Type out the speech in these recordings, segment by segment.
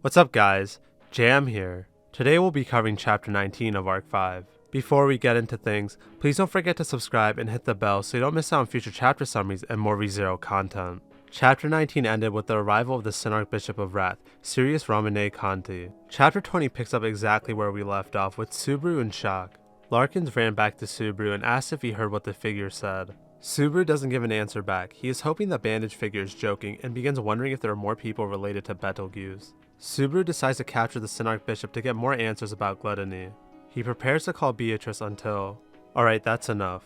What's up guys, Jam here. Today we'll be covering Chapter 19 of Arc 5. Before we get into things, please don't forget to subscribe and hit the bell so you don't miss out on future chapter summaries and more ReZero content. Chapter 19 ended with the arrival of the Sin Archbishop of Wrath, Sirius Romanee-Conti. Chapter 20 picks up exactly where we left off with Subaru in shock. Larkins ran back to Subaru and asked if he heard what the figure said. Subaru doesn't give an answer back. He is hoping the bandage figure is joking and begins wondering if there are more people related to Betelgeuse. Subaru decides to capture the Sin Archbishop to get more answers about gluttony. He prepares to call Beatrice until... Alright, that's enough.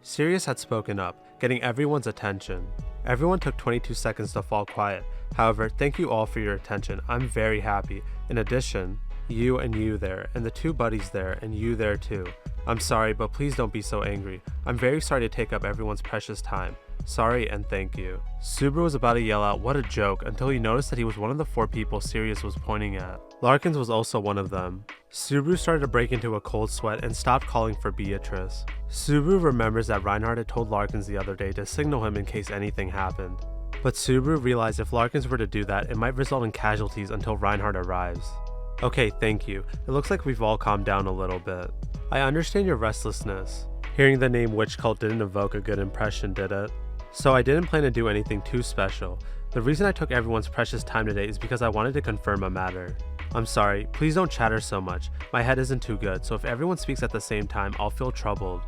Sirius had spoken up, getting everyone's attention. Everyone took 22 seconds to fall quiet. However, thank you all for your attention. I'm very happy. In addition, you and you there, and the two buddies there, and you there too. I'm sorry, but please don't be so angry. I'm very sorry to take up everyone's precious time. Sorry and thank you. Subaru was about to yell out what a joke until he noticed that he was one of the 4 people Sirius was pointing at. Larkins was also one of them. Subaru started to break into a cold sweat and stopped calling for Beatrice. Subaru remembers that Reinhardt had told Larkins the other day to signal him in case anything happened. But Subaru realized if Larkins were to do that, it might result in casualties until Reinhardt arrives. Okay, thank you. It looks like we've all calmed down a little bit. I understand your restlessness. Hearing the name Witch Cult didn't evoke a good impression, did it? So I didn't plan to do anything too special. The reason I took everyone's precious time today is because I wanted to confirm a matter. I'm sorry, please don't chatter so much. My head isn't too good, so if everyone speaks at the same time, I'll feel troubled.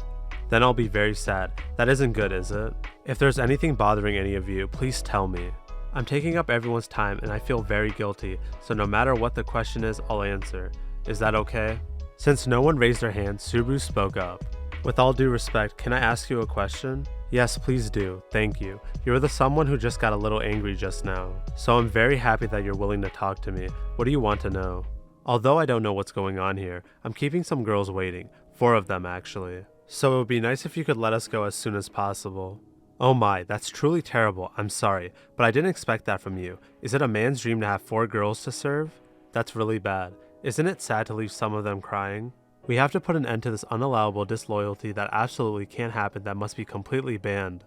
Then I'll be very sad. That isn't good, is it? If there's anything bothering any of you, please tell me. I'm taking up everyone's time and I feel very guilty, so no matter what the question is, I'll answer. Is that okay? Since no one raised their hand, Subaru spoke up. With all due respect, can I ask you a question? Yes, please do. Thank you. You're the someone who just got a little angry just now. So I'm very happy that you're willing to talk to me. What do you want to know? Although I don't know what's going on here, I'm keeping some girls waiting. 4 of them actually. So it would be nice if you could let us go as soon as possible. Oh my, that's truly terrible. I'm sorry, but I didn't expect that from you. Is it a man's dream to have 4 girls to serve? That's really bad. Isn't it sad to leave some of them crying? We have to put an end to this unallowable disloyalty that absolutely can't happen, that must be completely banned.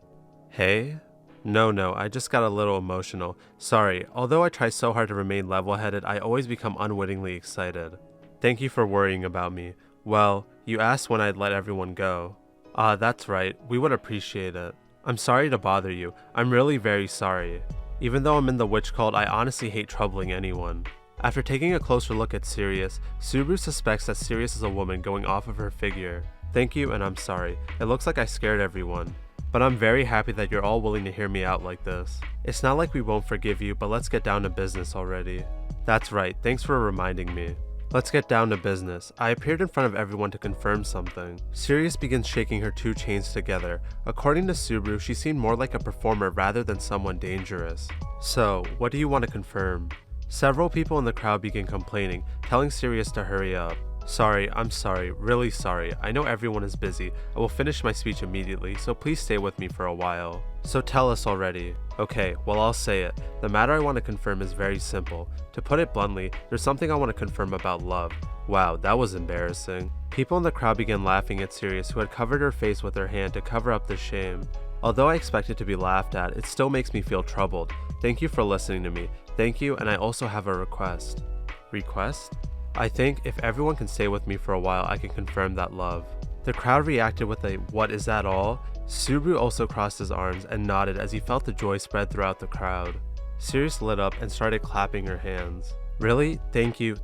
Hey? No, I just got a little emotional. Sorry, although I try so hard to remain level-headed, I always become unwittingly excited. Thank you for worrying about me. Well, you asked when I'd let everyone go. That's right, we would appreciate it. I'm sorry to bother you. I'm really very sorry. Even though I'm in the witch cult, I honestly hate troubling anyone. After taking a closer look at Sirius, Subaru suspects that Sirius is a woman going off of her figure. Thank you and I'm sorry. It looks like I scared everyone. But I'm very happy that you're all willing to hear me out like this. It's not like we won't forgive you, but let's get down to business already. That's right, thanks for reminding me. Let's get down to business. I appeared in front of everyone to confirm something. Sirius begins shaking her 2 chains together. According to Subaru, she seemed more like a performer rather than someone dangerous. So, what do you want to confirm? Several people in the crowd begin complaining, telling Sirius to hurry up. Sorry, I'm sorry, really sorry. I know everyone is busy. I will finish my speech immediately, so please stay with me for a while. So tell us already. Okay, well I'll say it. The matter I want to confirm is very simple. To put it bluntly, there's something I want to confirm about love. Wow, that was embarrassing. People in the crowd began laughing at Sirius, who had covered her face with her hand to cover up the shame. Although I expected to be laughed at, it still makes me feel troubled. Thank you for listening to me. Thank you, and I also have a request. Request? I think if everyone can stay with me for a while, I can confirm that love. The crowd reacted with a "what, is that all?" Subaru also crossed his arms and nodded as he felt the joy spread throughout the crowd. Sirius lit up and started clapping her hands. Really? Thank you,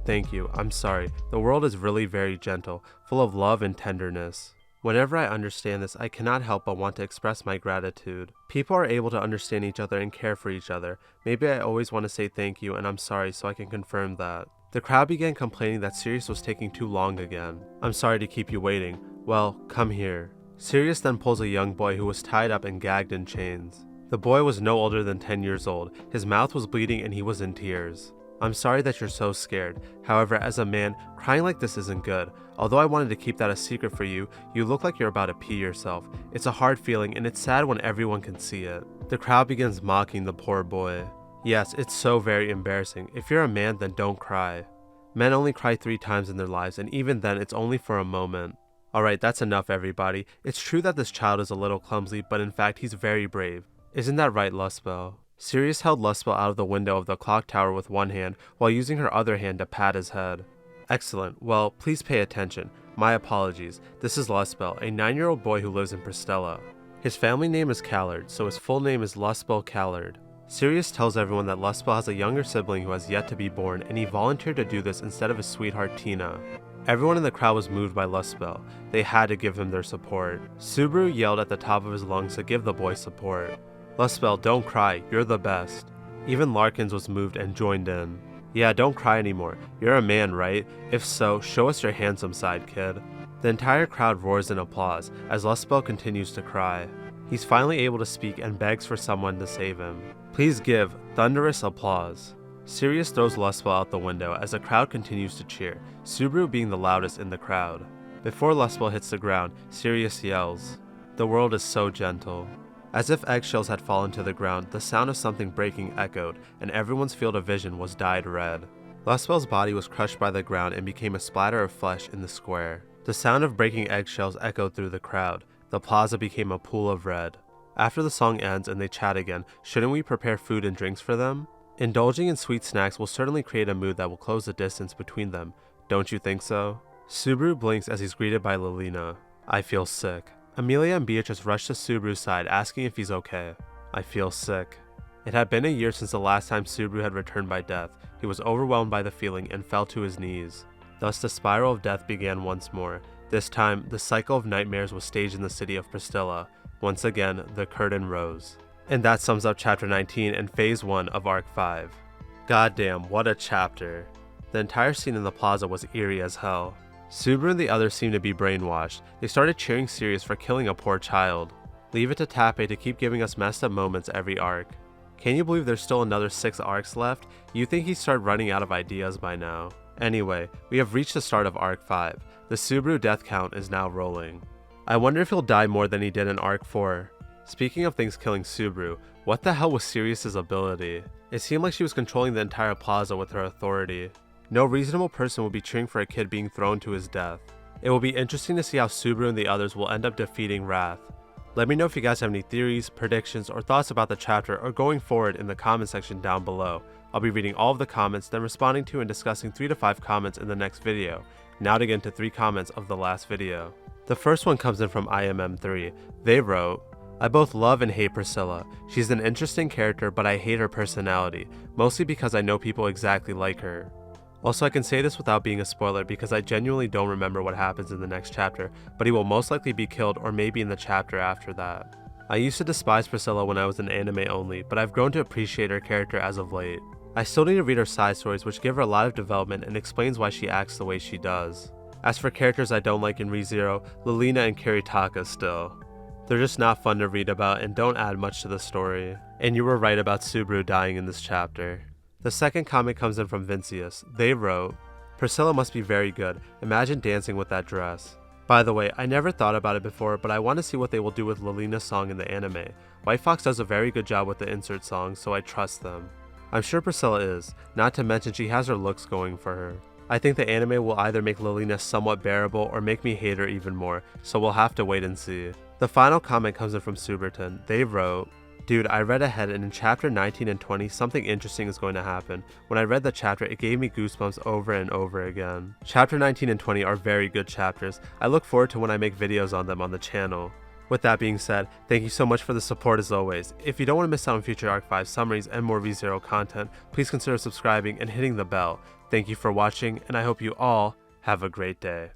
I'm sorry. The world is really very gentle, full of love and tenderness. Whenever I understand this, I cannot help but want to express my gratitude. People are able to understand each other and care for each other. Maybe I always want to say thank you and I'm sorry so I can confirm that. The crowd began complaining that Sirius was taking too long again. I'm sorry to keep you waiting. Well, come here. Sirius then pulls a young boy who was tied up and gagged in chains. The boy was no older than 10 years old. His mouth was bleeding and he was in tears. I'm sorry that you're so scared. However, as a man, crying like this isn't good. Although I wanted to keep that a secret for you, you look like you're about to pee yourself. It's a hard feeling and it's sad when everyone can see it. The crowd begins mocking the poor boy. Yes, it's so very embarrassing. If you're a man, then don't cry. Men only cry 3 times in their lives, and even then it's only for a moment. Alright, that's enough everybody. It's true that this child is a little clumsy, but in fact he's very brave. Isn't that right, Lustbell? Sirius held Lustspell out of the window of the clock tower with one hand while using her other hand to pat his head. Excellent. Well, please pay attention. My apologies. This is Lustspell, a 9-year-old boy who lives in Pristella. His family name is Callard, so his full name is Lustspell Callard. Sirius tells everyone that Lustspell has a younger sibling who has yet to be born, and he volunteered to do this instead of his sweetheart Tina. Everyone in the crowd was moved by Lustspell. They had to give him their support. Subaru yelled at the top of his lungs to give the boy support. Lustspell, don't cry, you're the best. Even Larkins was moved and joined in. Yeah, don't cry anymore. You're a man, right? If so, show us your handsome side, kid. The entire crowd roars in applause as Lustspell continues to cry. He's finally able to speak and begs for someone to save him. Please give thunderous applause. Sirius throws Lustspell out the window as the crowd continues to cheer, Subaru being the loudest in the crowd. Before Lustspell hits the ground, Sirius yells, "The world is so gentle." As if eggshells had fallen to the ground, the sound of something breaking echoed, and everyone's field of vision was dyed red. Lustspell's body was crushed by the ground and became a splatter of flesh in the square. The sound of breaking eggshells echoed through the crowd. The plaza became a pool of red. After the song ends and they chat again, shouldn't we prepare food and drinks for them? Indulging in sweet snacks will certainly create a mood that will close the distance between them. Don't you think so? Subaru blinks as he's greeted by Lilina. I feel sick. Amelia and Beatrice rush to Subaru's side asking if he's okay. I feel sick. It had been a year since the last time Subaru had returned by death. He was overwhelmed by the feeling and fell to his knees. Thus the spiral of death began once more. This time, the cycle of nightmares was staged in the city of Pristella. Once again, the curtain rose. And that sums up Chapter 19 and Phase 1 of Arc 5. Goddamn, what a chapter. The entire scene in the plaza was eerie as hell. Subaru and the others seemed to be brainwashed. They started cheering Sirius for killing a poor child. Leave it to Tappei to keep giving us messed up moments every arc. Can you believe there's still another 6 arcs left? You'd think he'd start running out of ideas by now. Anyway, we have reached the start of Arc 5. The Subaru death count is now rolling. I wonder if he'll die more than he did in Arc 4. Speaking of things killing Subaru, what the hell was Sirius's ability? It seemed like she was controlling the entire plaza with her authority. No reasonable person would be cheering for a kid being thrown to his death. It will be interesting to see how Subaru and the others will end up defeating Wrath. Let me know if you guys have any theories, predictions, or thoughts about the chapter or going forward in the comment section down below. I'll be reading all of the comments, then responding to and discussing 3 to 5 comments in the next video. Now to get into 3 comments of the last video. The first one comes in from IMM3. They wrote, I both love and hate Priscilla. She's an interesting character, but I hate her personality, mostly because I know people exactly like her. Also, I can say this without being a spoiler because I genuinely don't remember what happens in the next chapter, but he will most likely be killed or maybe in the chapter after that. I used to despise Priscilla when I was in anime only, but I've grown to appreciate her character as of late. I still need to read her side stories, which give her a lot of development and explains why she acts the way she does. As for characters I don't like in ReZero, Lilina and Kiritaka still. They're just not fun to read about and don't add much to the story. And you were right about Subaru dying in this chapter. The second comment comes in from Vincius. They wrote, Priscilla must be very good. Imagine dancing with that dress. By the way, I never thought about it before, but I want to see what they will do with Lilina's song in the anime. White Fox does a very good job with the insert songs, so I trust them. I'm sure Priscilla is, not to mention she has her looks going for her. I think the anime will either make Lilina somewhat bearable or make me hate her even more, so we'll have to wait and see. The final comment comes in from Suberton. They wrote, Dude, I read ahead and in chapter 19 and 20 something interesting is going to happen. When I read the chapter, it gave me goosebumps over and over again. Chapter 19 and 20 are very good chapters. I look forward to when I make videos on them on the channel. With that being said, thank you so much for the support as always. If you don't want to miss out on future Arc 5 summaries and more ReZero content, please consider subscribing and hitting the bell. Thank you for watching, and I hope you all have a great day.